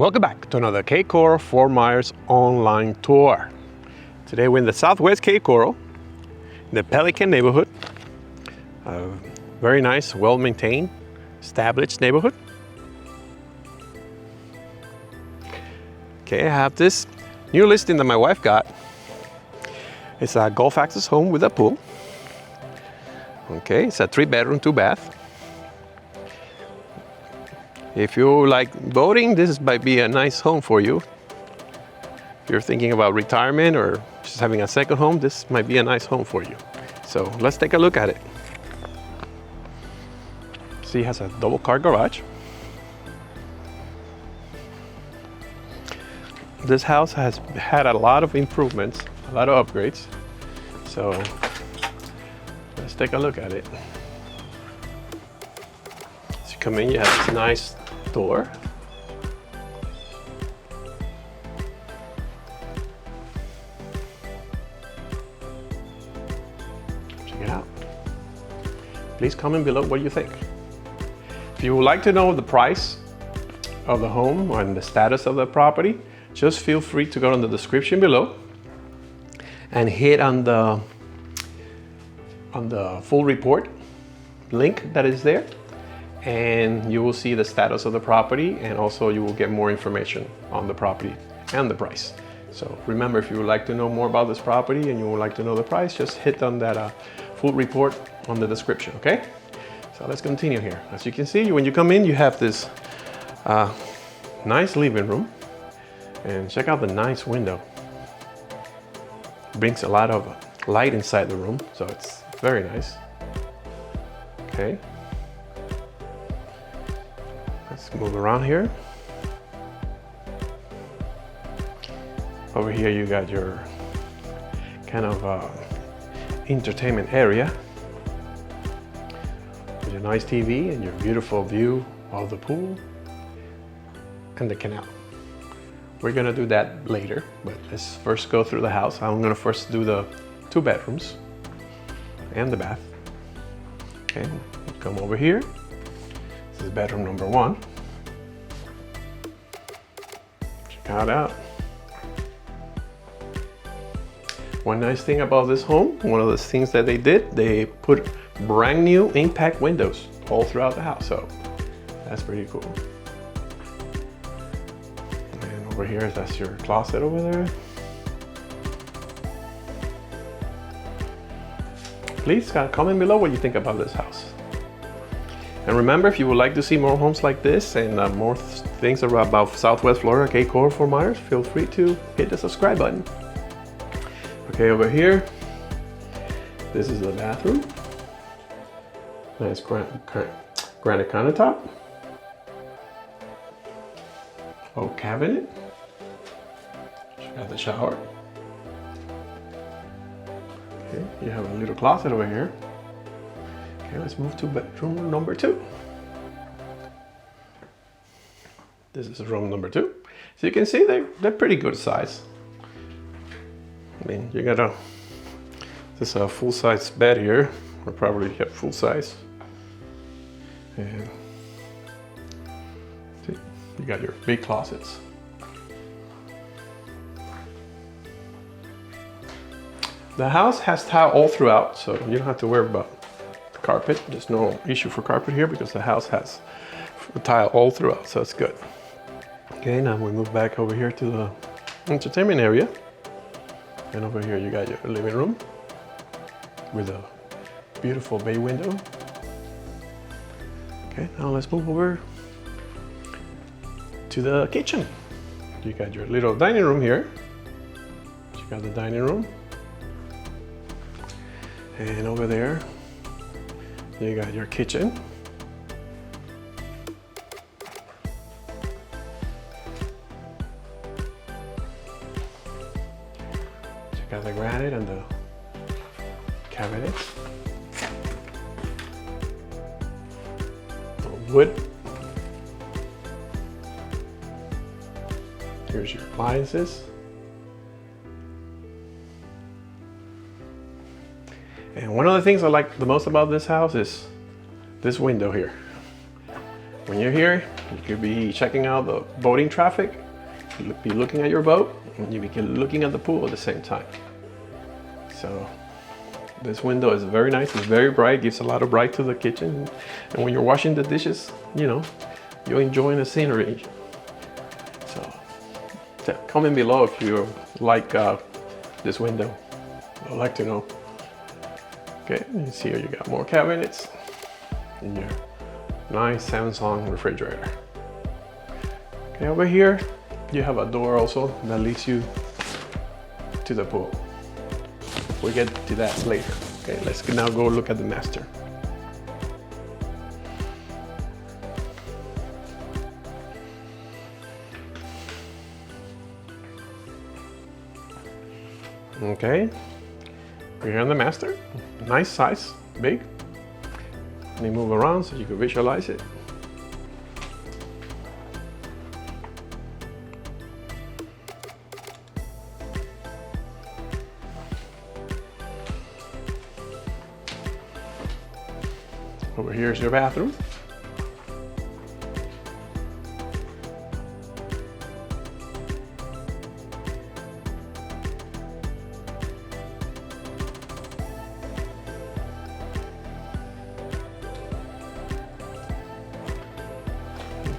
Welcome back to another Cape Coral Fort Myers online tour. Today we're in the southwest Cape Coral, in the Pelican neighborhood. A very nice, well-maintained, established neighborhood. Okay, I have this new listing that my wife got. It's a golf access home with a pool. Okay, it's a 3-bedroom, 2-bath. If you like boating, this might be a nice home for you. If you're thinking about retirement or just having a second home, this might be a nice home for you. So let's take a look at it. See, it has a double car garage. This house has had a lot of improvements, a lot of upgrades. So let's take a look at it. As you come in, you have this nice door. Check it out. Please comment below what you think. If you would like to know the price of the home and the status of the property, just feel free to go in the description below and hit on the full report link that is there, and you will see the status of the property, and also you will get more information on the property and the price. So remember, if you would like to know more about this property and you would like to know the price, just hit on that full report on the description, okay? So let's continue here. As you can see, when you come in, you have this nice living room, and check out the nice window. It brings a lot of light inside the room, so it's very nice. Okay. Let's move around here. Over here you got your kind of entertainment area with your nice TV and your beautiful view of the pool and the canal. We're gonna do that later, but let's first go through the house. I'm gonna first do the 2 bedrooms and the bath. Okay, come over here. This is bedroom number 1. Check it out. One nice thing about this home, one of the things that they did, they put brand new impact windows all throughout the house, so that's pretty cool. And over here, that's your closet over there. Please comment below what you think about this house. And remember, if you would like to see more homes like this and more things about Southwest Florida, Cape Coral, Fort Myers, feel free to hit the subscribe button. Okay, over here, this is the bathroom. Nice granite countertop. Oak cabinet. Check out the shower. Okay, you have a little closet over here. Okay, let's move to bedroom number 2. This is room number 2. So you can see they're pretty good size. I mean, you got this is a full-size bed here, or probably full size. And see, you got your big closets. The house has tile all throughout, so you don't have to worry about the carpet. There's no issue for carpet here because the house has tile all throughout, so it's good. Okay, now we move back over here to the entertainment area. And over here you got your living room with a beautiful bay window. Okay, now let's move over to the kitchen. You got your little dining room here. You got the dining room. And over there, you got your kitchen. Check out the granite and the cabinets. The wood. Here's your appliances. And one of the things I like the most about this house is this window here. When you're here, You could be checking out the boating traffic, you could be looking at your boat, and you could be looking at the pool at the same time. So this window is very nice, it's very bright, gives a lot of bright to the kitchen. And when you're washing the dishes, you know, you're enjoying the scenery. So comment below if you like this window. I'd like to know. Okay, you see here you got more cabinets and your nice Samsung refrigerator. Okay, over here you have a door also that leads you to the pool. We'll get to that later. Okay, let's now go look at the master. Okay, we're here on the master. Nice size, big. Let me move around so you can visualize it. Over here is your bathroom.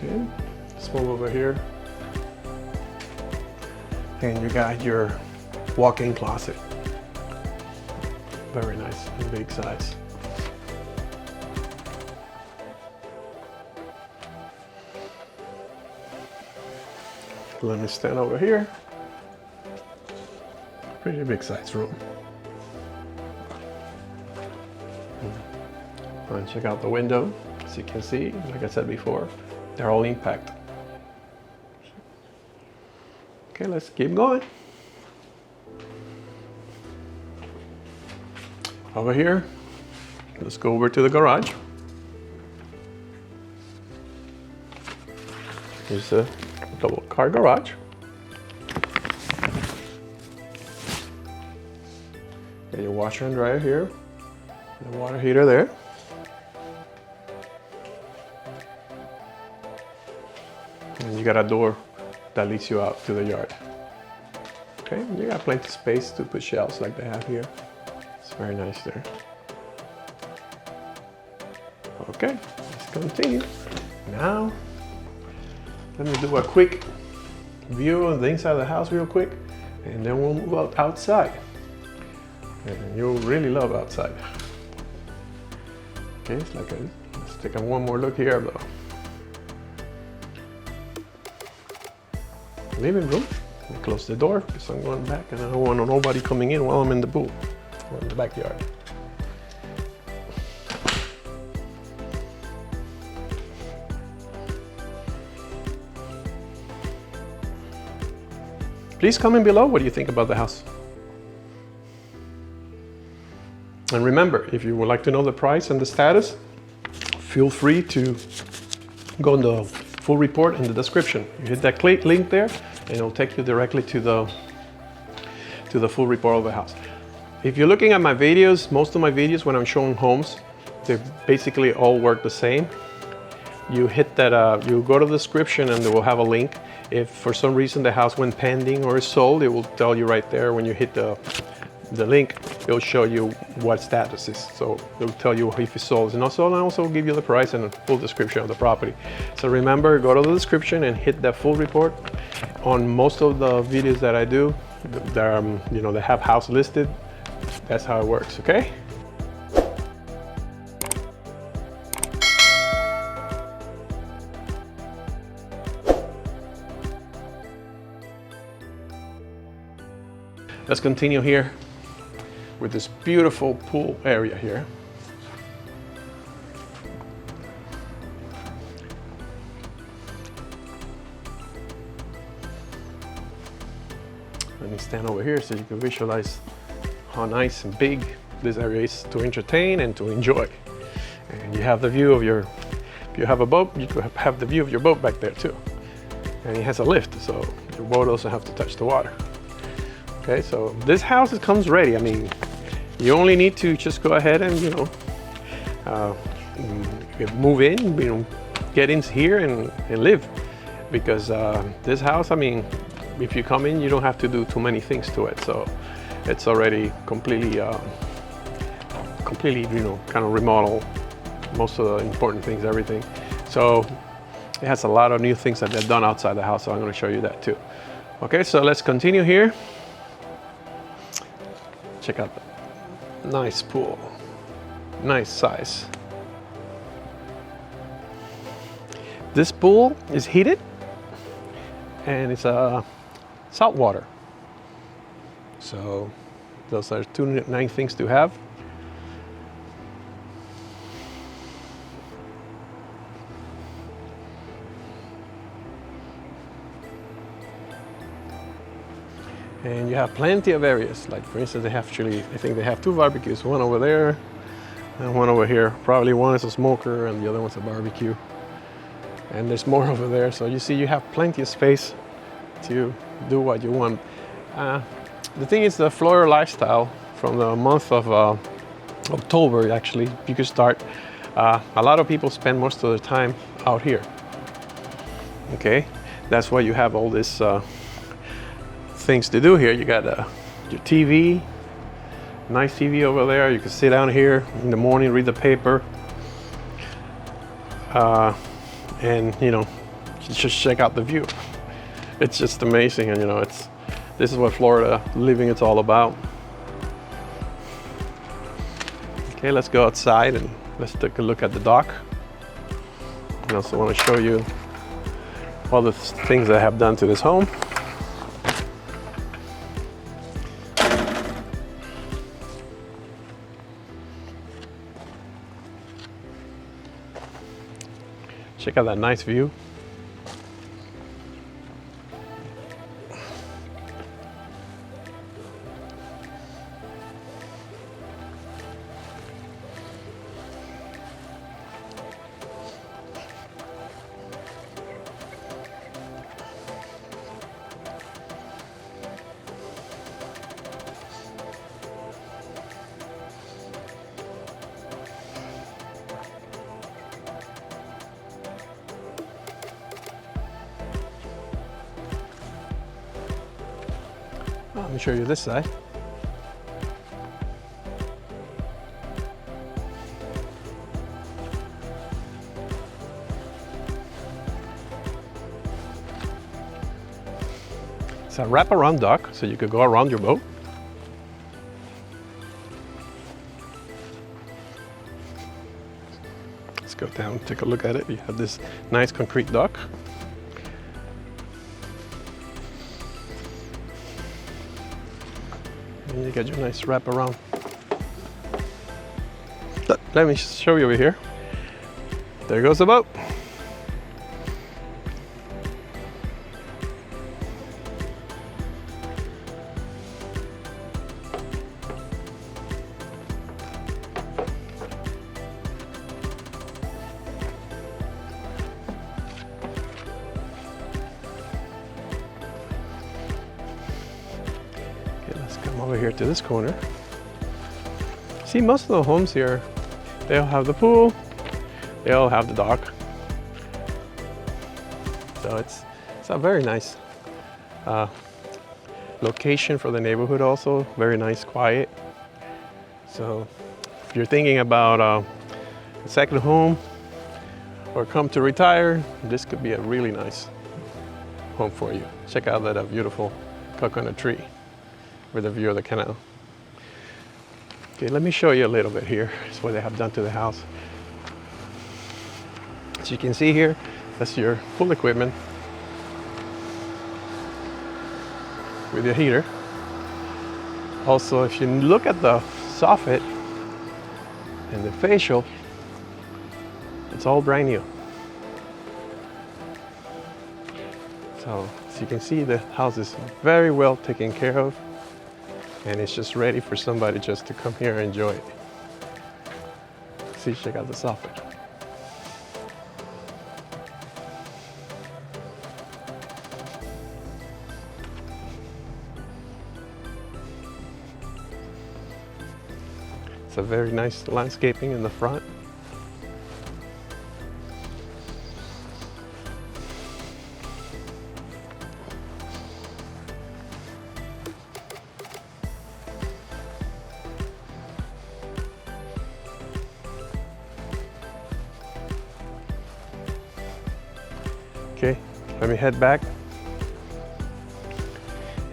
Okay, let's move over here. And you got your walk-in closet. Very nice and big size. Let me stand over here. Pretty big size room. And check out the window. As you can see, like I said before, they're all impact. Okay, let's keep going. Over here, let's go over to the garage. Here's a double car garage. Got your washer and dryer here, the water heater there. And you got a door that leads you out to the yard. Okay, you got plenty of space to put shelves like they have here. It's very nice there. Okay, let's continue. Now, let me do a quick view of the inside of the house real quick, and then we'll move outside. And you'll really love outside. Okay, it's like let's take one more look here though. Living room. Close the door because I'm going back and I don't want nobody coming in while I'm in the pool or in the backyard. Please comment below what you think about the house. And remember, if you would like to know the price and the status, feel free to go in the full report in the description. You hit that link there and it'll take you directly to the full report of the house. If you're looking at my videos, most of my videos when I'm showing homes, they basically all work the same. You hit that, you go to the description and they will have a link. If for some reason the house went pending or is sold, it will tell you right there when you hit the link, it'll show you what status is. So it'll tell you if it's sold. And also give you the price and a full description of the property. So remember, go to the description and hit that full report. On most of the videos that I do, they have house listed. That's how it works, okay? Let's continue here with this beautiful pool area here. Let me stand over here so you can visualize how nice and big this area is to entertain and to enjoy. And you have the view of your, if you have a boat, you could have the view of your boat back there too. And it has a lift, so your boat doesn't have to touch the water. Okay, so this house comes ready. I mean, you only need to just go ahead and, move in, get in here and live. Because this house, I mean, if you come in, you don't have to do too many things to it. So it's already completely, you know, kind of remodel most of the important things, everything. So it has a lot of new things that they've done outside the house. So I'm going to show you that too. Okay, so let's continue here. Check out the nice pool, nice size. This pool is heated and it's salt water. So those are two nice things to have. And you have plenty of areas. Like for instance, they have actually, I think they have two barbecues, one over there and one over here. Probably one is a smoker and the other one's a barbecue. And there's more over there. So you see, you have plenty of space to do what you want. The thing is, the Florida lifestyle from the month of October, actually, you can start. A lot of people spend most of their time out here. Okay, that's why you have all this things to do here. You got your TV, nice TV over there. You can sit down here in the morning, read the paper, and you know, just check out the view. It's just amazing, and you know, this is what Florida living is all about. Okay, let's go outside and let's take a look at the dock. I also want to show you all the things I have done to this home. Check out that nice view. Let me show you this side. It's a wraparound dock, so you could go around your boat. Let's go down and take a look at it. You have this nice concrete dock. And you get your nice wrap around. Let me show you over here. There goes the boat. Come over here to this corner. See, most of the homes here, they all have the pool, they all have the dock. So it's a very nice location for the neighborhood also, very nice, quiet. So if you're thinking about a second home or come to retire, this could be a really nice home for you. Check out that beautiful coconut tree with a view of the canal. Okay, let me show you a little bit here. It's what they have done to the house. As you can see here, that's your pool equipment with your heater. Also, if you look at the soffit and the facial, it's all brand new. So, as you can see, the house is very well taken care of. And it's just ready for somebody just to come here and enjoy it. See, check out the soffit. It's a very nice landscaping in the front. Let me head back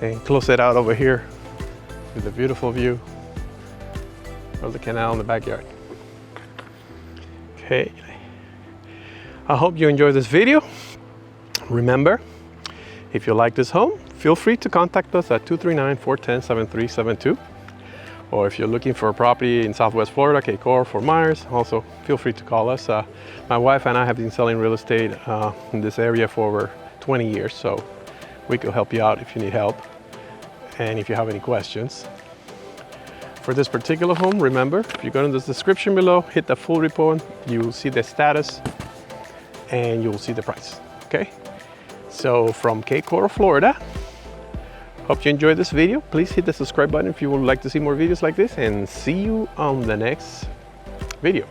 and close it out over here with a beautiful view of the canal in the backyard. Okay, I hope you enjoyed this video. Remember, if you like this home, feel free to contact us at 239-410-7372. Or if you're looking for a property in Southwest Florida, Cape Coral, Fort Myers, also feel free to call us. My wife and I have been selling real estate in this area for over 20 years, so we could help you out if you need help and if you have any questions. For this particular home, remember, if you go in the description below, hit the full report, you'll see the status and you'll see the price, okay? So from Cape Coral, Florida, hope you enjoyed this video. Please hit the subscribe button if you would like to see more videos like this, and see you on the next video.